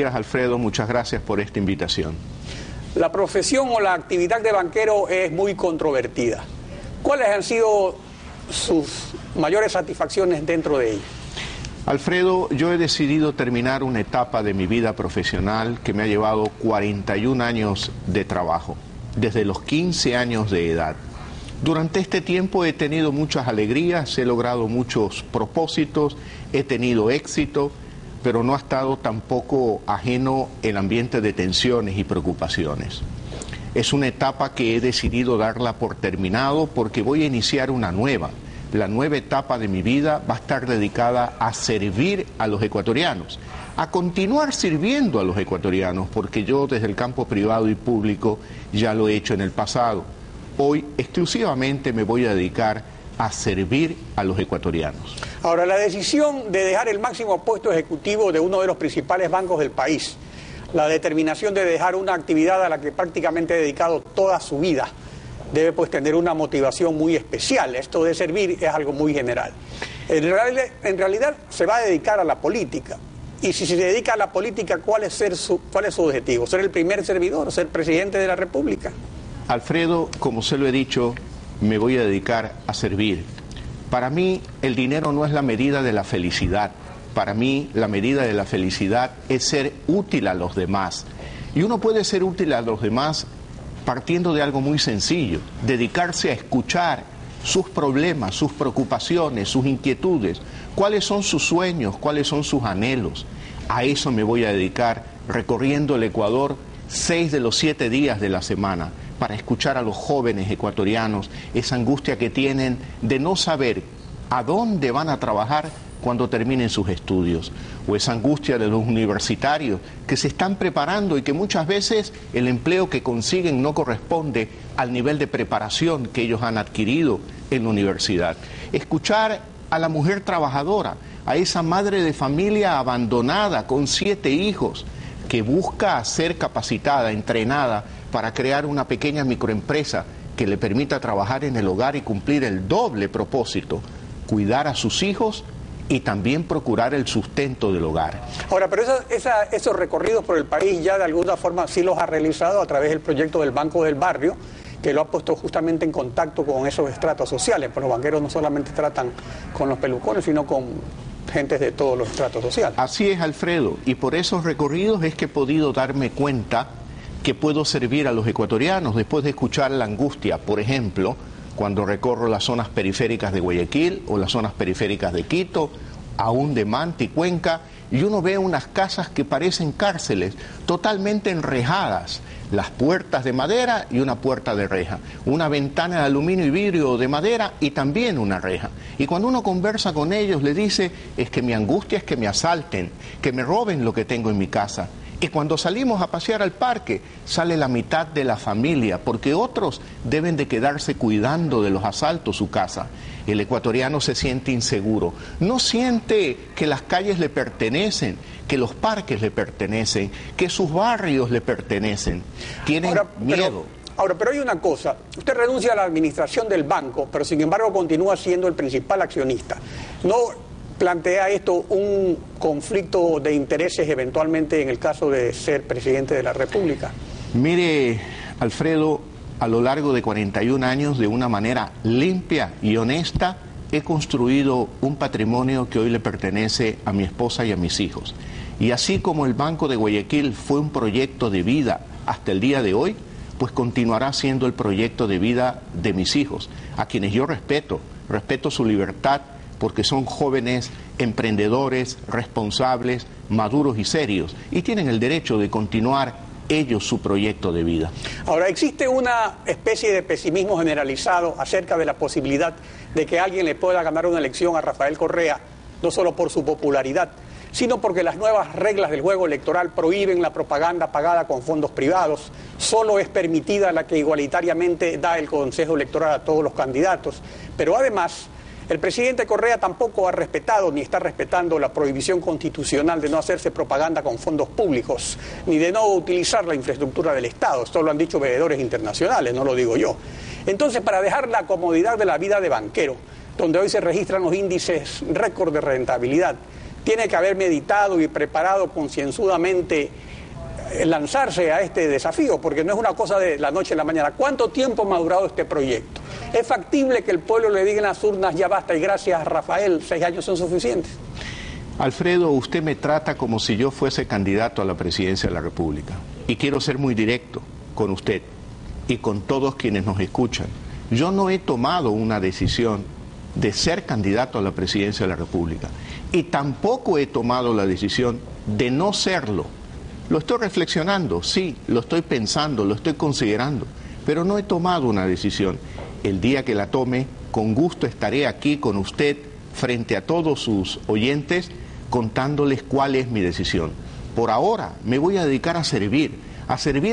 Alfredo, muchas gracias por esta invitación. La profesión o la actividad de banquero es muy controvertida. ¿Cuáles han sido sus mayores satisfacciones dentro de ella? Alfredo, yo he decidido terminar una etapa de mi vida profesional que me ha llevado 41 años de trabajo, desde los 15 años de edad. Durante este tiempo he tenido muchas alegrías, he logrado muchos propósitos, he tenido éxito, pero no ha estado tampoco ajeno el ambiente de tensiones y preocupaciones. Es una etapa que he decidido darla por terminado porque voy a iniciar una nueva. La nueva etapa de mi vida va a estar dedicada a servir a los ecuatorianos, a continuar sirviendo a los ecuatorianos, porque yo desde el campo privado y público ya lo he hecho en el pasado. Hoy exclusivamente me voy a dedicar a servir a los ecuatorianos. Ahora, la decisión de dejar el máximo puesto ejecutivo de uno de los principales bancos del país, la determinación de dejar una actividad a la que prácticamente ha dedicado toda su vida, debe pues tener una motivación muy especial. Esto de servir es algo muy general. En realidad se va a dedicar a la política. Y si se dedica a la política, ¿cuál es su objetivo? ¿Ser el primer servidor? ¿Ser presidente de la República? Alfredo, como se lo he dicho, me voy a dedicar a servir. Para mí, el dinero no es la medida de la felicidad. Para mí, la medida de la felicidad es ser útil a los demás. Y uno puede ser útil a los demás partiendo de algo muy sencillo, dedicarse a escuchar sus problemas, sus preocupaciones, sus inquietudes, cuáles son sus sueños, cuáles son sus anhelos. A eso me voy a dedicar recorriendo el Ecuador 6 de los 7 días de la semana, para escuchar a los jóvenes ecuatorianos esa angustia que tienen de no saber a dónde van a trabajar cuando terminen sus estudios, o esa angustia de los universitarios que se están preparando y que muchas veces el empleo que consiguen no corresponde al nivel de preparación que ellos han adquirido en la universidad. Escuchar a la mujer trabajadora, a esa madre de familia abandonada con 7 hijos, que busca ser capacitada, entrenada para crear una pequeña microempresa que le permita trabajar en el hogar y cumplir el doble propósito, cuidar a sus hijos y también procurar el sustento del hogar. Ahora, pero esos recorridos por el país ya de alguna forma sí los ha realizado a través del proyecto del Banco del Barrio, que lo ha puesto justamente en contacto con esos estratos sociales, pues los banqueros no solamente tratan con los pelucones, sino con gentes de todos los estratos sociales. Así es, Alfredo, y por esos recorridos es que he podido darme cuenta que puedo servir a los ecuatorianos después de escuchar la angustia, por ejemplo, cuando recorro las zonas periféricas de Guayaquil o las zonas periféricas de Quito, aún de Manta y Cuenca, y uno ve unas casas que parecen cárceles, totalmente enrejadas, las puertas de madera y una puerta de reja, una ventana de aluminio y vidrio de madera y también una reja. Y cuando uno conversa con ellos, le dice, es que mi angustia es que me asalten, que me roben lo que tengo en mi casa. Y cuando salimos a pasear al parque, sale la mitad de la familia, porque otros deben de quedarse cuidando de los asaltos su casa. El ecuatoriano se siente inseguro, no siente que las calles le pertenecen, que los parques le pertenecen, que sus barrios le pertenecen. Tienen miedo. Pero hay una cosa, usted renuncia a la administración del banco, pero sin embargo continúa siendo el principal accionista. ¿No plantea esto un conflicto de intereses eventualmente en el caso de ser presidente de la República? Mire, Alfredo, a lo largo de 41 años, de una manera limpia y honesta, he construido un patrimonio que hoy le pertenece a mi esposa y a mis hijos. Y así como el Banco de Guayaquil fue un proyecto de vida hasta el día de hoy, pues continuará siendo el proyecto de vida de mis hijos, a quienes yo respeto su libertad, porque son jóvenes, emprendedores, responsables, maduros y serios, y tienen el derecho de continuar ellos su proyecto de vida. Ahora, existe una especie de pesimismo generalizado acerca de la posibilidad de que alguien le pueda ganar una elección a Rafael Correa, no solo por su popularidad, sino porque las nuevas reglas del juego electoral prohíben la propaganda pagada con fondos privados, solo es permitida la que igualitariamente da el Consejo Electoral a todos los candidatos, pero además el presidente Correa tampoco ha respetado ni está respetando la prohibición constitucional de no hacerse propaganda con fondos públicos, ni de no utilizar la infraestructura del Estado. Esto lo han dicho veedores internacionales, no lo digo yo. Entonces, para dejar la comodidad de la vida de banquero, donde hoy se registran los índices récord de rentabilidad, tiene que haber meditado y preparado concienzudamente lanzarse a este desafío, porque no es una cosa de la noche a la mañana. ¿Cuánto tiempo ha madurado este proyecto? ¿Es factible que el pueblo le diga en las urnas ya basta y gracias, Rafael, 6 años son suficientes? Alfredo, usted me trata como si yo fuese candidato a la presidencia de la República. Y quiero ser muy directo con usted y con todos quienes nos escuchan. Yo no he tomado una decisión de ser candidato a la presidencia de la República. Y tampoco he tomado la decisión de no serlo. Lo estoy reflexionando, sí, lo estoy pensando, lo estoy considerando, pero no he tomado una decisión. El día que la tome, con gusto estaré aquí con usted, frente a todos sus oyentes, contándoles cuál es mi decisión. Por ahora me voy a dedicar a servir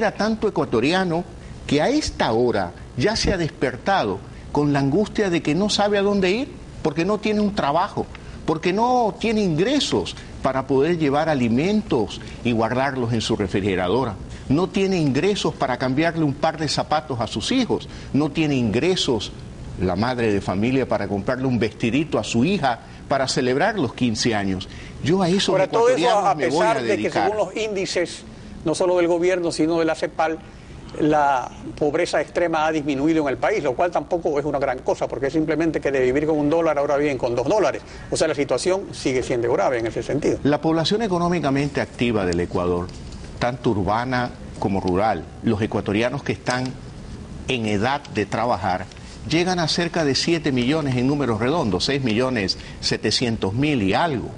a tanto ecuatoriano que a esta hora ya se ha despertado con la angustia de que no sabe a dónde ir, porque no tiene un trabajo, porque no tiene ingresos para poder llevar alimentos y guardarlos en su refrigeradora. No tiene ingresos para cambiarle un par de zapatos a sus hijos. No tiene ingresos la madre de familia para comprarle un vestidito a su hija para celebrar los 15 años. Yo a esos ecuatorianos me voy a dedicar. De que según los índices, no solo del gobierno, sino de la CEPAL, la pobreza extrema ha disminuido en el país, lo cual tampoco es una gran cosa, porque es simplemente que de vivir con $1 ahora viven con $2. O sea, la situación sigue siendo grave en ese sentido. La población económicamente activa del Ecuador, tanto urbana como rural, los ecuatorianos que están en edad de trabajar, llegan a cerca de 7 millones en números redondos, 6.700.000 y algo.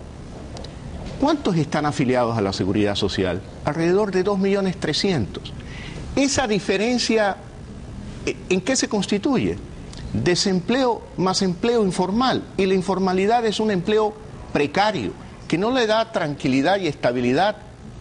¿Cuántos están afiliados a la Seguridad Social? Alrededor de 2.300.000. Esa diferencia, ¿en qué se constituye? Desempleo más empleo informal, y la informalidad es un empleo precario, que no le da tranquilidad y estabilidad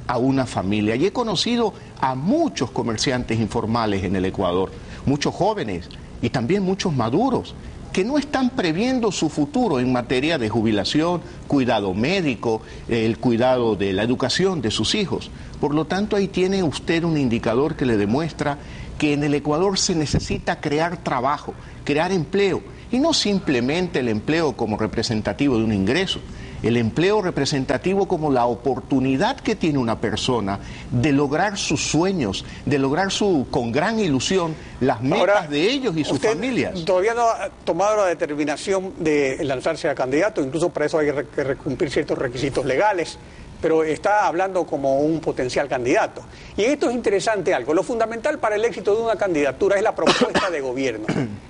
a una familia. Y he conocido a muchos comerciantes informales en el Ecuador, muchos jóvenes y también muchos maduros, que no están previendo su futuro en materia de jubilación, cuidado médico, el cuidado de la educación de sus hijos. Por lo tanto, ahí tiene usted un indicador que le demuestra que en el Ecuador se necesita crear trabajo, crear empleo, y no simplemente el empleo como representativo de un ingreso, el empleo representativo como la oportunidad que tiene una persona de lograr sus sueños, de lograr con gran ilusión las metas Ahora, de ellos y sus familias. Todavía no ha tomado la determinación de lanzarse a candidato, incluso para eso hay que cumplir ciertos requisitos legales, pero está hablando como un potencial candidato. Y esto es interesante algo, lo fundamental para el éxito de una candidatura es la propuesta de gobierno.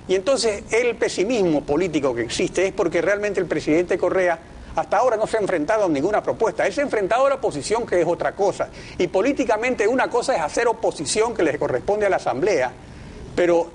Y entonces el pesimismo político que existe es porque realmente el presidente Correa hasta ahora no se ha enfrentado a ninguna propuesta. Él se ha enfrentado a la oposición, que es otra cosa. Y políticamente una cosa es hacer oposición que le corresponde a la Asamblea, pero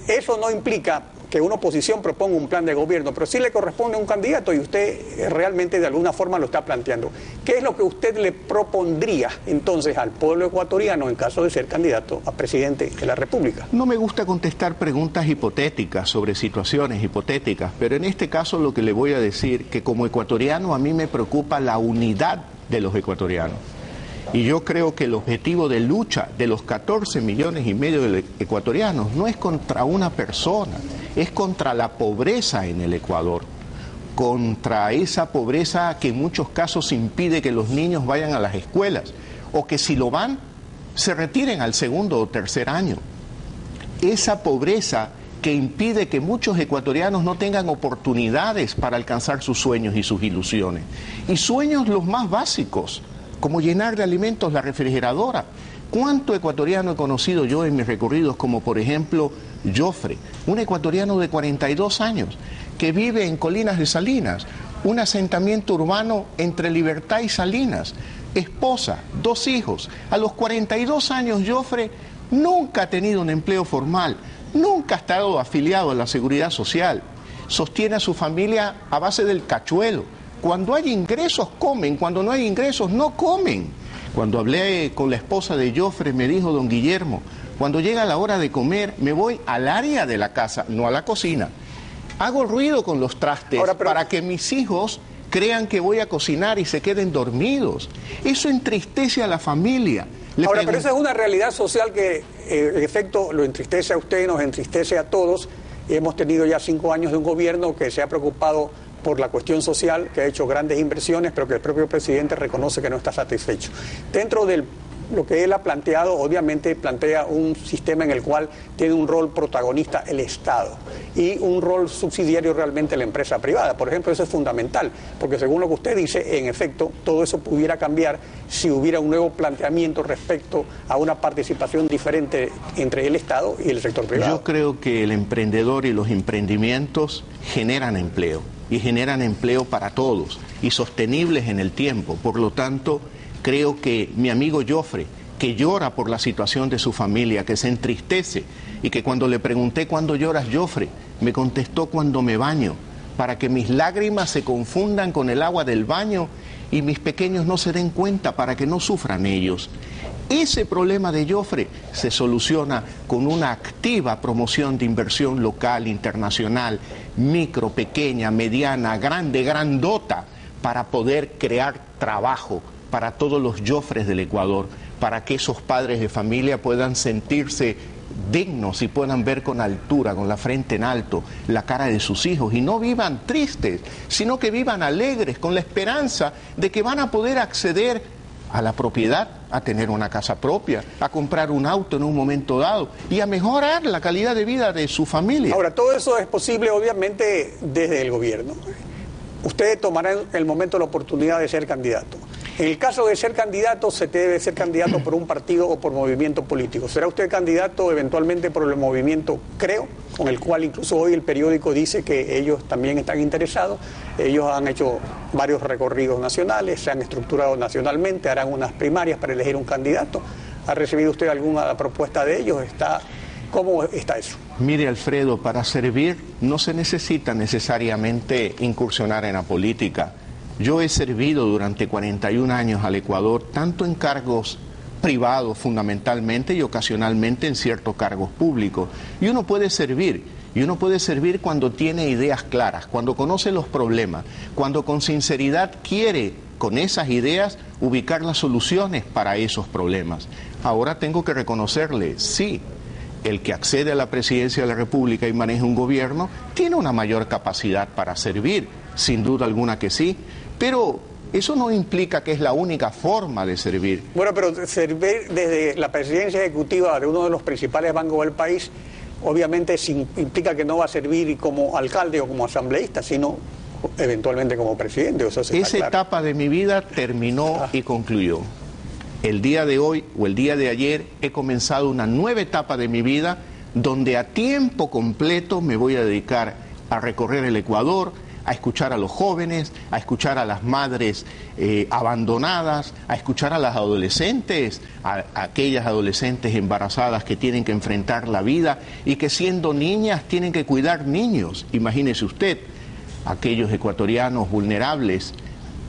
eso no implica que una oposición proponga un plan de gobierno, pero sí le corresponde a un candidato y usted realmente de alguna forma lo está planteando. ¿Qué es lo que usted le propondría entonces al pueblo ecuatoriano en caso de ser candidato a presidente de la República? No me gusta contestar preguntas hipotéticas sobre situaciones hipotéticas, pero en este caso lo que le voy a decir que como ecuatoriano a mí me preocupa la unidad de los ecuatorianos. Y yo creo que el objetivo de lucha de los 14,5 millones de ecuatorianos no es contra una persona, es contra la pobreza en el Ecuador, contra esa pobreza que en muchos casos impide que los niños vayan a las escuelas, o que si lo van, se retiren al segundo o tercer año. Esa pobreza que impide que muchos ecuatorianos no tengan oportunidades para alcanzar sus sueños y sus ilusiones. Y sueños los más básicos, como llenar de alimentos la refrigeradora. ¿Cuánto ecuatoriano he conocido yo en mis recorridos, como por ejemplo Joffre, un ecuatoriano de 42 años, que vive en Colinas de Salinas, un asentamiento urbano entre Libertad y Salinas, esposa, 2 hijos. A los 42 años Joffre nunca ha tenido un empleo formal, nunca ha estado afiliado a la Seguridad Social, sostiene a su familia a base del cachuelo. Cuando hay ingresos comen, cuando no hay ingresos no comen. Cuando hablé con la esposa de Joffre me dijo: don Guillermo, cuando llega la hora de comer me voy al área de la casa, no a la cocina. Hago ruido con los trastes para que mis hijos crean que voy a cocinar y se queden dormidos. Eso entristece a la familia. Pero esa es una realidad social que en efecto lo entristece a usted, nos entristece a todos. Hemos tenido ya 5 años de un gobierno que se ha preocupado por la cuestión social, que ha hecho grandes inversiones, pero que el propio presidente reconoce que no está satisfecho. Dentro de lo que él ha planteado, obviamente plantea un sistema en el cual tiene un rol protagonista el Estado y un rol subsidiario realmente la empresa privada. Por ejemplo, eso es fundamental, porque según lo que usted dice, en efecto, todo eso pudiera cambiar si hubiera un nuevo planteamiento respecto a una participación diferente entre el Estado y el sector privado. Yo creo que el emprendedor y los emprendimientos generan empleo, y generan empleo para todos, y sostenibles en el tiempo. Por lo tanto, creo que mi amigo Joffre, que llora por la situación de su familia, que se entristece, y que cuando le pregunté ¿cuándo lloras, Joffre?, me contestó cuando me baño, para que mis lágrimas se confundan con el agua del baño y mis pequeños no se den cuenta, para que no sufran ellos. Ese problema de Joffre se soluciona con una activa promoción de inversión local, internacional, micro, pequeña, mediana, grande, grandota, para poder crear trabajo para todos los Joffres del Ecuador, para que esos padres de familia puedan sentirse dignos y puedan ver con altura, con la frente en alto, la cara de sus hijos, y no vivan tristes, sino que vivan alegres, con la esperanza de que van a poder acceder a la propiedad, a tener una casa propia, a comprar un auto en un momento dado y a mejorar la calidad de vida de su familia. Ahora, todo eso es posible obviamente desde el gobierno. Usted tomará en el momento la oportunidad de ser candidato. En el caso de ser candidato, se debe ser candidato por un partido o por movimiento político. ¿Será usted candidato eventualmente por el movimiento Creo, con el cual incluso hoy el periódico dice que ellos también están interesados? Ellos han hecho varios recorridos nacionales, se han estructurado nacionalmente, harán unas primarias para elegir un candidato. ¿Ha recibido usted alguna propuesta de ellos? ¿Cómo está eso? Mire, Alfredo, para servir no se necesita necesariamente incursionar en la política. Yo he servido durante 41 años al Ecuador, tanto en cargos privados fundamentalmente y ocasionalmente en ciertos cargos públicos. Y uno puede servir cuando tiene ideas claras, cuando conoce los problemas, cuando con sinceridad quiere, con esas ideas, ubicar las soluciones para esos problemas. Ahora tengo que reconocerle, sí, el que accede a la presidencia de la República y maneja un gobierno tiene una mayor capacidad para servir, sin duda alguna que sí, pero eso no implica que es la única forma de servir. Bueno, pero servir desde la presidencia ejecutiva de uno de los principales bancos del país, obviamente implica que no va a servir como alcalde o como asambleísta, sino eventualmente como presidente. Esa etapa de mi vida terminó y concluyó. El día de hoy o el día de ayer he comenzado una nueva etapa de mi vida donde a tiempo completo me voy a dedicar a recorrer el Ecuador, a escuchar a los jóvenes, a escuchar a las madres abandonadas, a escuchar a las adolescentes, a aquellas adolescentes embarazadas que tienen que enfrentar la vida y que siendo niñas tienen que cuidar niños. Imagínese usted, aquellos ecuatorianos vulnerables,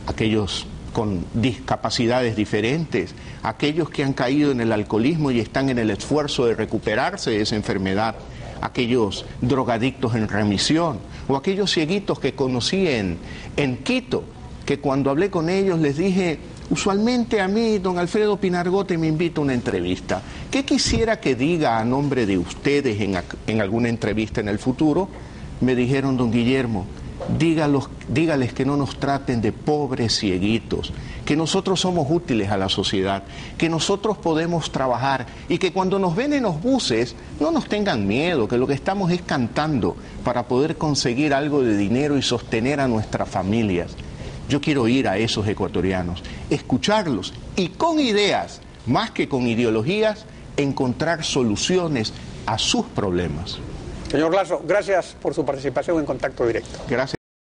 aquellos con discapacidades diferentes, aquellos que han caído en el alcoholismo y están en el esfuerzo de recuperarse de esa enfermedad, aquellos drogadictos en remisión, o aquellos cieguitos que conocí en Quito, que cuando hablé con ellos les dije, usualmente a mí, don Alfredo Pinargote, me invita a una entrevista. ¿Qué quisiera que diga a nombre de ustedes en alguna entrevista en el futuro? Me dijeron, don Guillermo, dígales que no nos traten de pobres cieguitos, que nosotros somos útiles a la sociedad, que nosotros podemos trabajar y que cuando nos ven en los buses no nos tengan miedo, que lo que estamos es cantando para poder conseguir algo de dinero y sostener a nuestras familias. Yo quiero ir a esos ecuatorianos, escucharlos y con ideas, más que con ideologías, encontrar soluciones a sus problemas. Señor Lasso, gracias por su participación en Contacto Directo. Gracias.